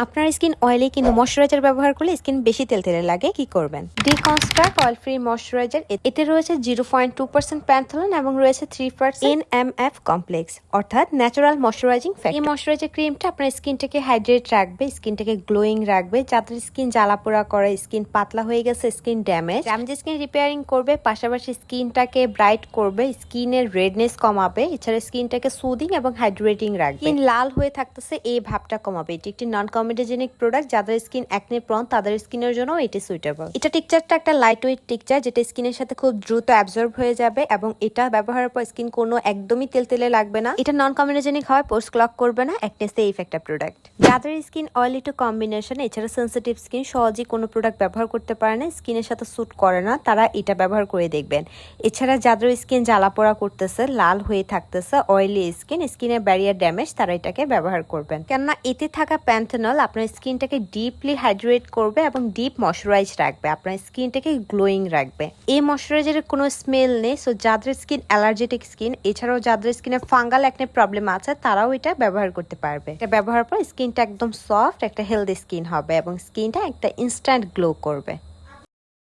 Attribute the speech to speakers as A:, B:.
A: আপনার skin oily কিন্তু moisturiser ব্যবহার করলে স্কিন বেশি তেলতেলে লাগে, কি করবেন? ডিকনস্ট্রাক্ট অয়েল ফ্রি ময়শ্চারাইজার, এতে রয়েছে 0.2% প্যান্থলন এবং রয়েছে 3% NMF কমপ্লেক্স, অর্থাৎ ন্যাচারাল ময়শ্চারাইজিং ফ্যাক্টর। এই ময়শ্চারাইজার ক্রিমটা আপনার স্কিনটাকে হাইড্রেট রাখবে, স্কিনটাকে গ্লোয়িং রাখবে। যাদের স্কিন জ্বালাপোড়া করে, স্কিন পাতলা হয়ে গেছে, স্কিন ড্যামেজ স্কিন রিপেয়ারিং করবে, পাশাপাশি স্কিনটাকে ব্রাইট করবে, স্কিনের রেডনেস কমাবে, এছাড়া স্কিনটাকে সুদিং এবং হাইড্রেটিং রাখবে। স্কিন লাল হয়ে থাকতেছে এই ভাবটা কমাবে। এটি একটি নন কমেডোজেনিক প্রোডাক্ট। যাদের স্কিন অ্যাকনে প্রন তাদের স্কিনের জন্য এটি সুইটেবল। এটা টেক্সচারটা একটা লাইট ওয়েট টেক্সচার, যেটা স্কিনের সাথে খুব দ্রুত অ্যাবজর্ব হয়ে যাবে এবং এটা ব্যবহারের পর স্কিন কোনো একদমই তেলতেলে লাগবে না। এটা নন কমেডোজেনিক হয়, পোস্ট ক্লক করবে না, অ্যাকনে সেফ একটা প্রোডাক্ট। যাদের স্কিন অয়েলি টু কম্বিনেশন, এছাড়া সেনসিটিভ স্কিন, সহজেই কোনো প্রোডাক্ট ব্যবহার করতে পারে না, স্কিনের সাথে স্যুট করে না, তারা এটা ব্যবহার করে দেখবেন। এছাড়া যাদের স্কিন জ্বালাপোড়া করতেছে, লাল হয়ে থাকতেছে, অয়েলি স্কিনের ব্যারিয়ার ড্যামেজ, তারা এটাকে ব্যবহার করবেন। কেননা এতে থাকা প্যান্থেনল আপনার স্কিনটাকে ডিপলি হাইড্রেট করবে এবং ডিপ ময়শ্চারাইজ রাখবে, আপনার স্কিনটাকে গ্লোয়িং রাখবে। এই ময়শ্চারাইজারের কোনো স্মেল নেই। সো যাদের স্কিন অ্যালার্জেটিক স্কিন, এছাড়াও যাদের স্কিনে ফাঙ্গাল অ্যাকনে প্রবলেম আছে, তারাও এটা ব্যবহার করতে পারবে। এটা ব্যবহার পর স্কিনটা একদম সফট, একটা হেলদি স্কিন হবে এবং স্কিনটা একটা ইনস্ট্যান্ট গ্লো করবে।